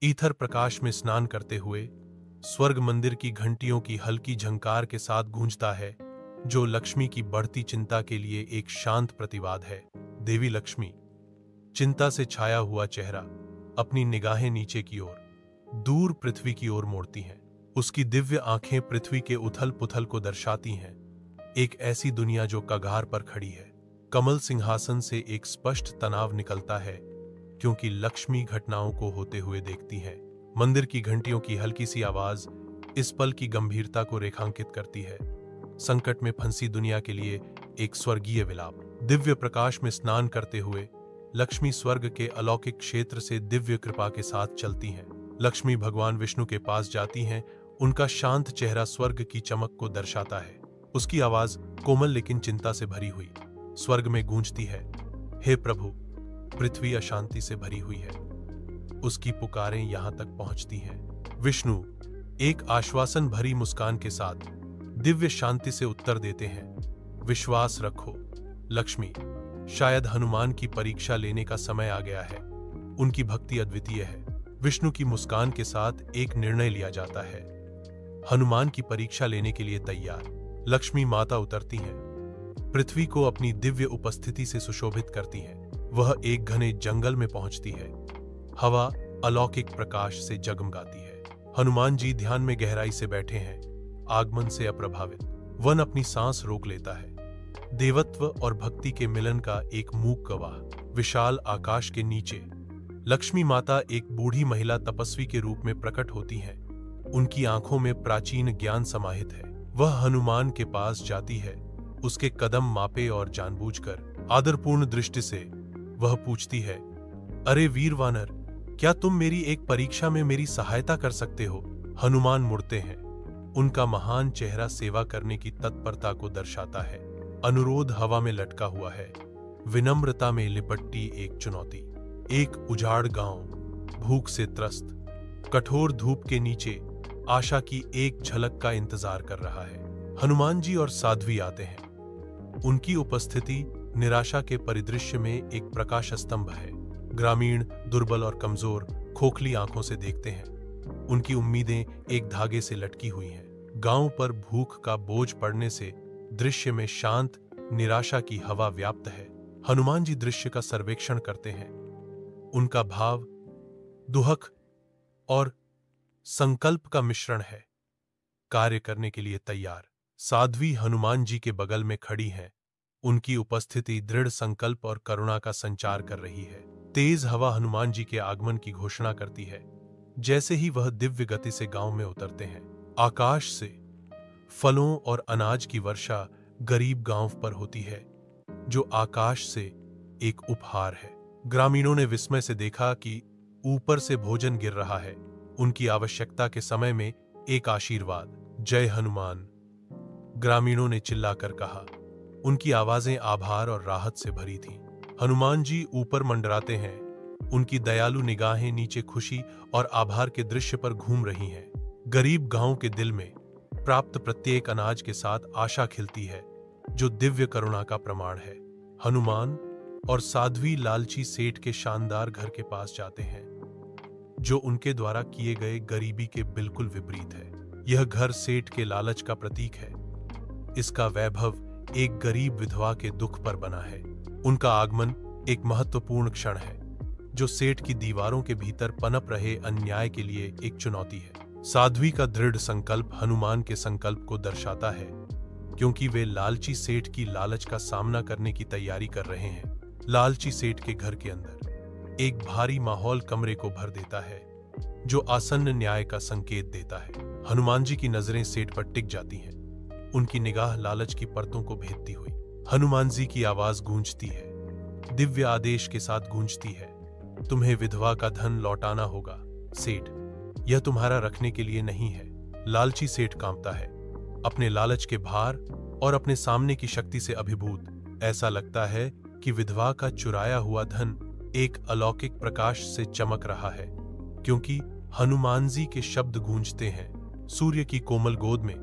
Ether प्रकाश में स्नान करते हुए स्वर्ग मंदिर की घंटियों की हल्की झंकार के साथ गूंजता है, जो लक्ष्मी की बढ़ती चिंता के लिए एक शांत प्रतिवाद है। देवी लक्ष्मी चिंता से छाया हुआ चेहरा, अपनी निगाहें नीचे की ओर, दूर पृथ्वी की ओर मोड़ती हैं। उसकी दिव्य आंखें पृथ्वी के उथल पुथल को दर्शाती हैं, एक ऐसी दुनिया जो कगार पर खड़ी है। कमल सिंहासन से एक स्पष्ट तनाव निकलता है, क्योंकि लक्ष्मी घटनाओं को होते हुए देखती है। मंदिर की घंटियों की हल्की सी आवाज इस पल की गंभीरता को रेखांकित करती है, संकट में फंसी दुनिया के लिए एक स्वर्गीय विलाप। दिव्य प्रकाश में स्नान करते हुए लक्ष्मी स्वर्ग के अलौकिक क्षेत्र से दिव्य कृपा के साथ चलती हैं। लक्ष्मी भगवान विष्णु के पास जाती हैं, उनका शांत चेहरा स्वर्ग की चमक को दर्शाता है। उसकी आवाज कोमल लेकिन चिंता से भरी हुई स्वर्ग में गूंजती है। हे प्रभु, पृथ्वी अशांति से भरी हुई है। उसकी पुकारें यहां तक पहुंचती हैं। विष्णु एक आश्वासन भरी मुस्कान के साथ दिव्य शांति से उत्तर देते हैं, विश्वास रखो लक्ष्मी, शायद हनुमान की परीक्षा लेने का समय आ गया है। उनकी भक्ति अद्वितीय है। विष्णु की मुस्कान के साथ एक निर्णय लिया जाता है, हनुमान की परीक्षा लेने के लिए तैयार। लक्ष्मी माता उतरती हैं, पृथ्वी को अपनी दिव्य उपस्थिति से सुशोभित करती हैं। वह एक घने जंगल में पहुंचती है। हवा अलौकिक प्रकाश से जगमगाती है। हनुमान जी ध्यान में गहराई से बैठे हैं, आगमन से अप्रभावित। वन अपनी सांस रोक लेता है। देवत्व और भक्ति के मिलन का एक मूक गवाह। विशाल आकाश के नीचे लक्ष्मी माता एक बूढ़ी महिला तपस्वी के रूप में प्रकट होती हैं। उनकी आंखों में प्राचीन ज्ञान समाहित है। वह हनुमान के पास जाती है, उसके कदम मापे और जानबूझकर आदरपूर्ण दृष्टि से वह पूछती है, अरे वीर वानर, क्या तुम मेरी एक परीक्षा में मेरी सहायता कर सकते हो? हनुमान मुड़ते हैं। उनका महान चेहरा सेवा करने की तत्परता को दर्शाता है। अनुरोध हवा में लटका हुआ है। विनम्रता में लिपटती एक चुनौती। एक उजाड़ गांव, भूख से त्रस्त, कठोर धूप के नीचे आशा की एक झलक का इंतजार कर रहा है। हनुमान जी और साध्वी आते हैं। उनकी उपस्थिति निराशा के परिदृश्य में एक प्रकाश स्तंभ है। ग्रामीण दुर्बल और कमजोर खोखली आंखों से देखते हैं। उनकी उम्मीदें एक धागे से लटकी हुई हैं। गांव पर भूख का बोझ पड़ने से दृश्य में शांत निराशा की हवा व्याप्त है। हनुमान जी दृश्य का सर्वेक्षण करते हैं। उनका भाव दुहक और संकल्प का मिश्रण है, कार्य करने के लिए तैयार। साध्वी हनुमान जी के बगल में खड़ी हैं। उनकी उपस्थिति दृढ़ संकल्प और करुणा का संचार कर रही है। तेज हवा हनुमान जी के आगमन की घोषणा करती है। जैसे ही वह दिव्य गति से गांव में उतरते हैं, आकाश से फलों और अनाज की वर्षा गरीब गांव पर होती है, जो आकाश से एक उपहार है। ग्रामीणों ने विस्मय से देखा कि ऊपर से भोजन गिर रहा है। उनकी आवश्यकता के समय में एक आशीर्वाद, जय हनुमान, ग्रामीणों ने चिल्लाकर कहा। उनकी आवाजें आभार और राहत से भरी थीं। हनुमान जी ऊपर मंडराते हैं। उनकी दयालु निगाहें नीचे खुशी और आभार के दृश्य पर घूम रही हैं। गरीब गांव के दिल में प्राप्त प्रत्येक अनाज के साथ आशा खिलती है, जो दिव्य करुणा का प्रमाण है। हनुमान और साध्वी लालची सेठ के शानदार घर के पास जाते हैं, जो उनके द्वारा किए गए गरीबी के बिल्कुल विपरीत है। यह घर सेठ के लालच का प्रतीक है। इसका वैभव एक गरीब विधवा के दुख पर बना है। उनका आगमन एक महत्वपूर्ण क्षण है, जो सेठ की दीवारों के भीतर पनप रहे अन्याय के लिए एक चुनौती है। साध्वी का दृढ़ संकल्प हनुमान के संकल्प को दर्शाता है, क्योंकि वे लालची सेठ की लालच का सामना करने की तैयारी कर रहे हैं। लालची सेठ के घर के अंदर एक भारी माहौल कमरे को भर देता है, जो आसन्न न्याय का संकेत देता है। हनुमान जी की नजरें सेठ पर टिक जाती हैं, उनकी निगाह लालच की परतों को भेदती हुई। हनुमान जी की आवाज गूंजती है, दिव्य आदेश के साथ गूंजती है, तुम्हें विधवा का धन लौटाना होगा सेठ, यह तुम्हारा रखने के लिए नहीं है। लालची सेठ कांपता है, अपने लालच के भार और अपने सामने की शक्ति से अभिभूत। ऐसा लगता है कि विधवा का चुराया हुआ धन एक अलौकिक प्रकाश से चमक रहा है, क्योंकि हनुमान जी के शब्द गूंजते हैं। सूर्य की कोमल गोद में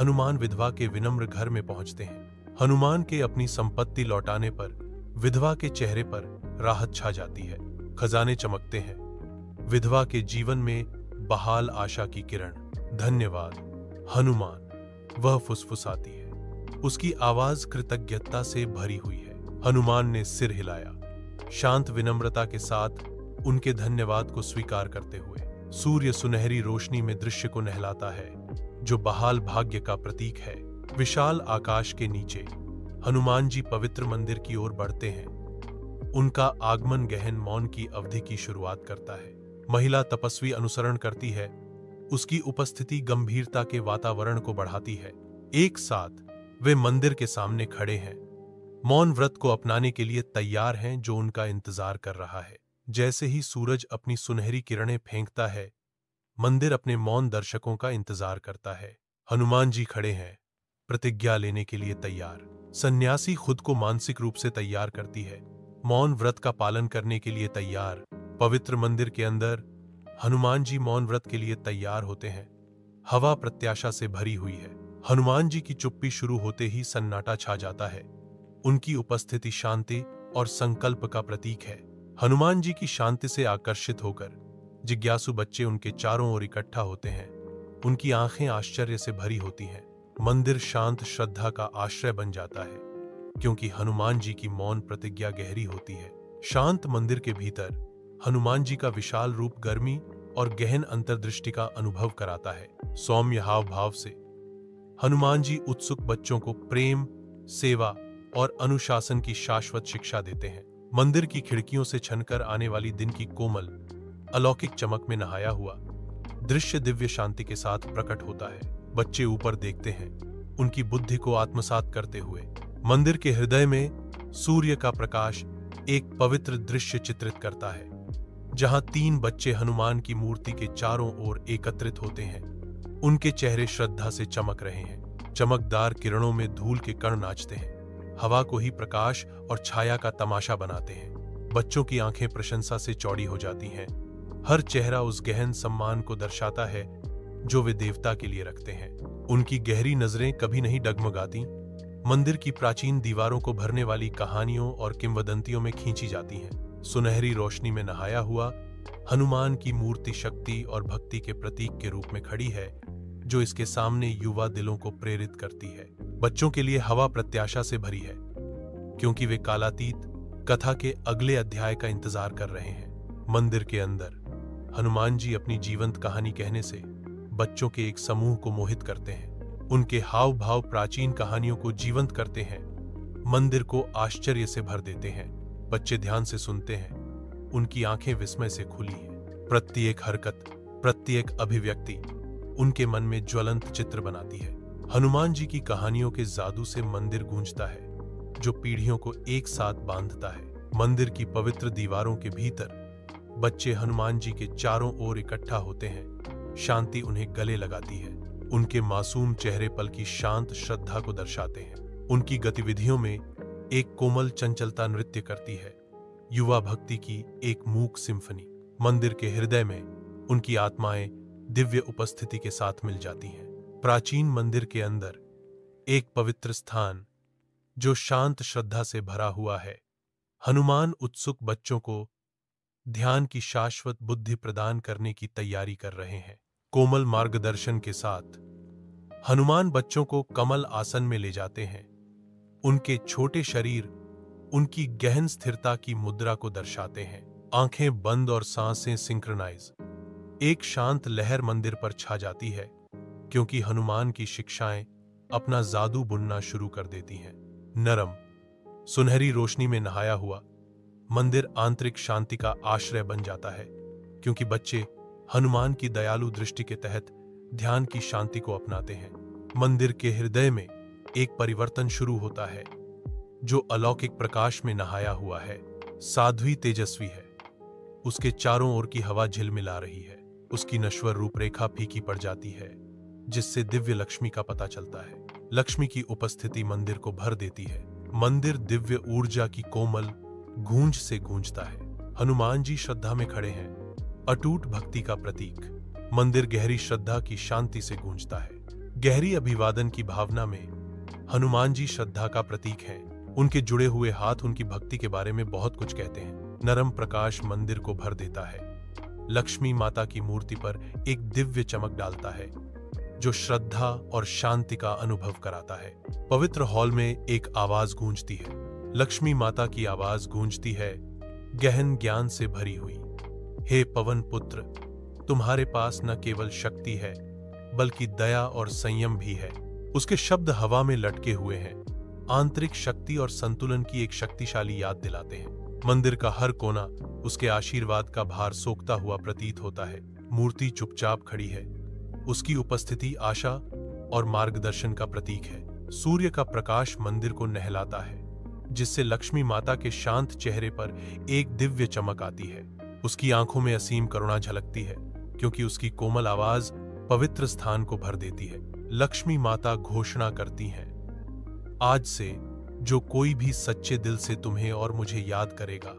हनुमान विधवा के विनम्र घर में पहुंचते हैं। हनुमान के अपनी संपत्ति लौटाने पर विधवा के चेहरे पर राहत छा जाती है। खजाने चमकते हैं, विधवा के जीवन में बहाल आशा की किरण। धन्यवाद हनुमान। वह फुसफुसाती है, उसकी आवाज कृतज्ञता से भरी हुई है। हनुमान ने सिर हिलाया, शांत विनम्रता के साथ उनके धन्यवाद को स्वीकार करते हुए। सूर्य सुनहरी रोशनी में दृश्य को नहलाता है, जो बहाल भाग्य का प्रतीक है। विशाल आकाश के नीचे हनुमान जी पवित्र मंदिर की ओर बढ़ते हैं। उनका आगमन गहन मौन की अवधि की शुरुआत करता है। महिला तपस्वी अनुसरण करती है, उसकी उपस्थिति गंभीरता के वातावरण को बढ़ाती है। एक साथ वे मंदिर के सामने खड़े हैं, मौन व्रत को अपनाने के लिए तैयार हैं, जो उनका इंतजार कर रहा है। जैसे ही सूरज अपनी सुनहरी किरणें फेंकता है, मंदिर अपने मौन दर्शकों का इंतजार करता है। हनुमान जी खड़े हैं, प्रतिज्ञा लेने के लिए तैयार। सन्यासी खुद को मानसिक रूप से तैयार करती है, मौन व्रत का पालन करने के लिए तैयार। पवित्र मंदिर के अंदर हनुमान जी मौन व्रत के लिए तैयार होते हैं। हवा प्रत्याशा से भरी हुई है। हनुमान जी की चुप्पी शुरू होते ही सन्नाटा छा जाता है। उनकी उपस्थिति शांति और संकल्प का प्रतीक है। हनुमान जी की शांति से आकर्षित होकर जिज्ञासु बच्चे उनके चारों ओर इकट्ठा होते हैं। उनकी आंखें आश्चर्य से भरी होती हैं। मंदिर शांत श्रद्धा का आश्रय बन जाता है, क्योंकि हनुमान जी की मौन प्रतिज्ञा गहरी होती है। शांत मंदिर के भीतर हनुमान जी का विशाल रूप गर्मी और गहन अंतर्दृष्टि का अनुभव कराता है। सौम्य हाव भाव से हनुमान जी उत्सुक बच्चों को प्रेम, सेवा और अनुशासन की शाश्वत शिक्षा देते हैं। मंदिर की खिड़कियों से छनकर आने वाली दिन की कोमल अलौकिक चमक में नहाया हुआ दृश्य दिव्य शांति के साथ प्रकट होता है। बच्चे ऊपर देखते हैं, उनकी बुद्धि को आत्मसात करते हुए। मंदिर के हृदय में सूर्य का प्रकाश एक पवित्र दृश्य चित्रित करता है, जहां 3 बच्चे हनुमान की मूर्ति के चारों ओर एकत्रित होते हैं। उनके चेहरे श्रद्धा से चमक रहे हैं। चमकदार किरणों में धूल के कण नाचते हैं, हवा को ही प्रकाश और छाया का तमाशा बनाते हैं। बच्चों की आंखें प्रशंसा से चौड़ी हो जाती हैं। हर चेहरा उस गहन सम्मान को दर्शाता है जो वे देवता के लिए रखते हैं। उनकी गहरी नजरें कभी नहीं डगमगाती, मंदिर की प्राचीन दीवारों को भरने वाली कहानियों और किंवदंतियों में खींची जाती हैं। सुनहरी रोशनी में नहाया हुआ हनुमान की मूर्ति शक्ति और भक्ति के प्रतीक के रूप में खड़ी है, जो इसके सामने युवा दिलों को प्रेरित करती है। बच्चों के लिए हवा प्रत्याशा से भरी है, क्योंकि वे कालातीत कथा के अगले अध्याय का इंतजार कर रहे हैं। मंदिर के अंदर हनुमान जी अपनी जीवंत कहानी कहने से बच्चों के एक समूह को मोहित करते हैं। उनके हाव भाव प्राचीन कहानियों को जीवंत करते हैं, मंदिर को आश्चर्य से भर देते हैं। बच्चे ध्यान से सुनते हैं, उनकी आंखें विस्मय से खुली हैं। प्रत्येक हरकत, प्रत्येक अभिव्यक्ति उनके मन में ज्वलंत चित्र बनाती है। हनुमान जी की कहानियों के जादू से मंदिर गूंजता है, जो पीढ़ियों को एक साथ बांधता है। मंदिर की पवित्र दीवारों के भीतर बच्चे हनुमान जी के चारों ओर इकट्ठा होते हैं। शांति उन्हें गले लगाती है। उनके मासूम चेहरे पल की शांत श्रद्धा को दर्शाते हैं। उनकी गतिविधियों में एक कोमल चंचलता नृत्य करती है, युवा भक्ति की एक मूक सिम्फनी। मंदिर के हृदय में उनकी आत्माएं दिव्य उपस्थिति के साथ मिल जाती हैं। प्राचीन मंदिर के अंदर एक पवित्र स्थान जो शांत श्रद्धा से भरा हुआ है। हनुमान उत्सुक बच्चों को ध्यान की शाश्वत बुद्धि प्रदान करने की तैयारी कर रहे हैं। कोमल मार्गदर्शन के साथ हनुमान बच्चों को कमल आसन में ले जाते हैं। उनके छोटे शरीर उनकी गहन स्थिरता की मुद्रा को दर्शाते हैं। आंखें बंद और सांसें सिंक्रोनाइज। एक शांत लहर मंदिर पर छा जाती है, क्योंकि हनुमान की शिक्षाएं अपना जादू बुनना शुरू कर देती हैं। नरम सुनहरी रोशनी में नहाया हुआ मंदिर आंतरिक शांति का आश्रय बन जाता है, क्योंकि बच्चे हनुमान की दयालु दृष्टि के तहत ध्यान की शांति को अपनाते हैं। मंदिर के हृदय में एक परिवर्तन शुरू होता है, जो अलौकिक प्रकाश में नहाया हुआ है। साध्वी तेजस्वी है, उसके चारों ओर की हवा झिलमिला रही है। उसकी नश्वर रूपरेखा फीकी पड़ जाती है, जिससे दिव्य लक्ष्मी का पता चलता है। लक्ष्मी की उपस्थिति मंदिर को भर देती है। मंदिर दिव्य ऊर्जा की कोमल गूंज से गूंजता है। हनुमान जी श्रद्धा में खड़े हैं, अटूट भक्ति का प्रतीक। मंदिर गहरी श्रद्धा की शांति से गूंजता है। गहरी अभिवादन की भावना में हनुमान जी श्रद्धा का प्रतीक हैं। उनके जुड़े हुए हाथ उनकी भक्ति के बारे में बहुत कुछ कहते हैं। नरम प्रकाश मंदिर को भर देता है। लक्ष्मी माता की मूर्ति पर एक दिव्य चमक डालता है जो श्रद्धा और शांति का अनुभव कराता है। पवित्र हॉल में एक आवाज गूंजती है। लक्ष्मी माता की आवाज गूंजती है, गहन ज्ञान से भरी हुई। हे पवन पुत्र, तुम्हारे पास न केवल शक्ति है बल्कि दया और संयम भी है। उसके शब्द हवा में लटके हुए हैं, आंतरिक शक्ति और संतुलन की एक शक्तिशाली याद दिलाते हैं। मंदिर का हर कोना उसके आशीर्वाद का भार सोखता हुआ प्रतीत होता है। मूर्ति चुपचाप खड़ी है, उसकी उपस्थिति आशा और मार्गदर्शन का प्रतीक है। सूर्य का प्रकाश मंदिर को नहलाता है, जिससे लक्ष्मी माता के शांत चेहरे पर एक दिव्य चमक आती है। उसकी आंखों में असीम करुणा झलकती है, क्योंकि उसकी कोमल आवाज पवित्र स्थान को भर देती है। लक्ष्मी माता घोषणा करती हैं, आज से जो कोई भी सच्चे दिल से तुम्हें और मुझे याद करेगा,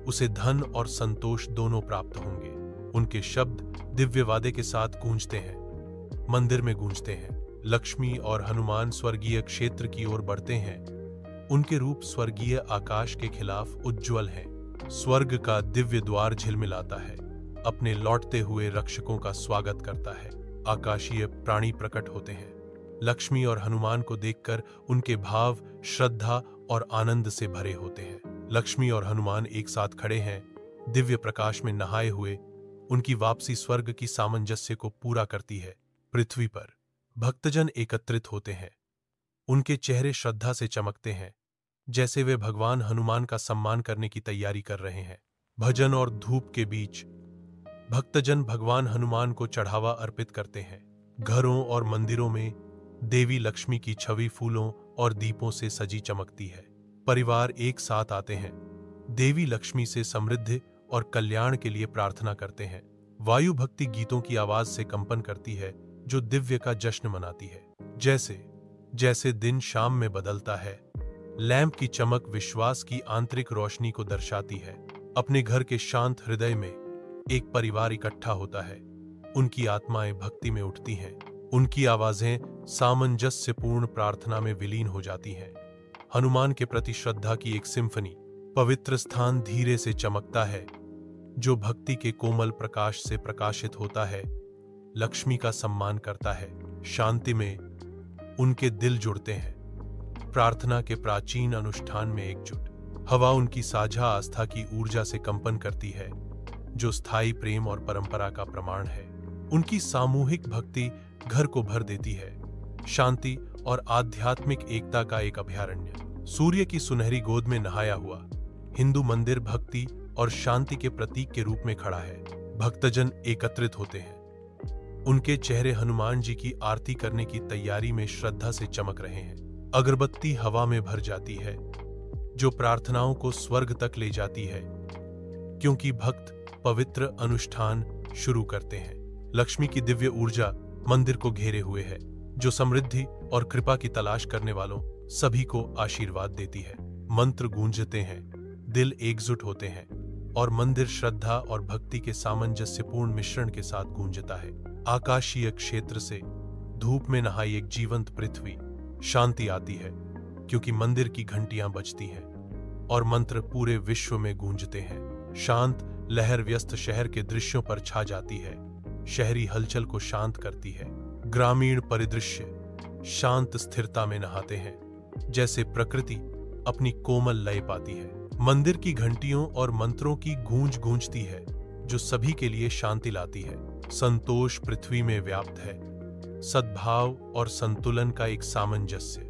उसे धन और संतोष दोनों प्राप्त होंगे। उनके शब्द दिव्य वादे के साथ गूंजते हैं, मंदिर में गूंजते हैं। लक्ष्मी और हनुमान स्वर्गीय क्षेत्र की ओर बढ़ते हैं। उनके रूप स्वर्गीय आकाश के खिलाफ उज्ज्वल हैं। स्वर्ग का दिव्य द्वार झिलमिलाता है, अपने लौटते हुए रक्षकों का स्वागत करता है। आकाशीय प्राणी प्रकट होते हैं। लक्ष्मी और हनुमान को देखकर उनके भाव श्रद्धा और आनंद से भरे होते हैं। लक्ष्मी और हनुमान एक साथ खड़े हैं, दिव्य प्रकाश में नहाए हुए। उनकी वापसी स्वर्ग की सामंजस्य को पूरा करती है। पृथ्वी पर भक्तजन एकत्रित होते हैं। उनके चेहरे श्रद्धा से चमकते हैं, जैसे वे भगवान हनुमान का सम्मान करने की तैयारी कर रहे हैं। भजन और धूप के बीच भक्तजन भगवान हनुमान को चढ़ावा अर्पित करते हैं। घरों और मंदिरों में देवी लक्ष्मी की छवि फूलों और दीपों से सजी चमकती है। परिवार एक साथ आते हैं, देवी लक्ष्मी से समृद्धि और कल्याण के लिए प्रार्थना करते हैं। वायु भक्ति गीतों की आवाज से कंपन करती है, जो दिव्य का जश्न मनाती है। जैसे जैसे दिन शाम में बदलता है, लैंप की चमक विश्वास की आंतरिक रोशनी को दर्शाती है। अपने घर के शांत हृदय में एक परिवार इकट्ठा होता है। उनकी आत्माएं भक्ति में उठती हैं। उनकी आवाजें सामंजस्यपूर्ण प्रार्थना में विलीन हो जाती हैं। हनुमान के प्रति श्रद्धा की एक सिम्फनी। पवित्र स्थान धीरे से चमकता है, जो भक्ति के कोमल प्रकाश से प्रकाशित होता है। लक्ष्मी का सम्मान करता है। शांति में उनके दिल जुड़ते हैं। प्रार्थना के प्राचीन अनुष्ठान में एकजुट। हवा उनकी साझा आस्था की ऊर्जा से कंपन करती है, जो स्थायी प्रेम और परंपरा का प्रमाण है। उनकी सामूहिक भक्ति घर को भर देती है। शांति और आध्यात्मिक एकता का एक अभयारण्य। सूर्य की सुनहरी गोद में नहाया हुआ हिंदू मंदिर भक्ति और शांति के प्रतीक के रूप में खड़ा है। भक्तजन एकत्रित होते हैं। उनके चेहरे हनुमान जी की आरती करने की तैयारी में श्रद्धा से चमक रहे हैं। अगरबत्ती हवा में भर जाती है, जो प्रार्थनाओं को स्वर्ग तक ले जाती है, क्योंकि भक्त पवित्र अनुष्ठान शुरू करते हैं। लक्ष्मी की दिव्य ऊर्जा मंदिर को घेरे हुए है, जो समृद्धि और कृपा की तलाश करने वालों सभी को आशीर्वाद देती है। मंत्र गूंजते हैं, दिल एकजुट होते हैं और मंदिर श्रद्धा और भक्ति के सामंजस्यपूर्ण मिश्रण के साथ गूंजता है। आकाशीय क्षेत्र से धूप में नहाई एक जीवंत पृथ्वी। शांति आती है, क्योंकि मंदिर की घंटियां बजती हैं और मंत्र पूरे विश्व में गूंजते हैं। शांत लहर व्यस्त शहर के दृश्यों पर छा जाती है, शहरी हलचल को शांत करती है। ग्रामीण परिदृश्य शांत स्थिरता में नहाते हैं, जैसे प्रकृति अपनी कोमल लय पाती है। मंदिर की घंटियों और मंत्रों की गूंज गूंजती है, जो सभी के लिए शांति लाती है। संतोष पृथ्वी में व्याप्त है, सद्भाव और संतुलन का एक सामंजस्य।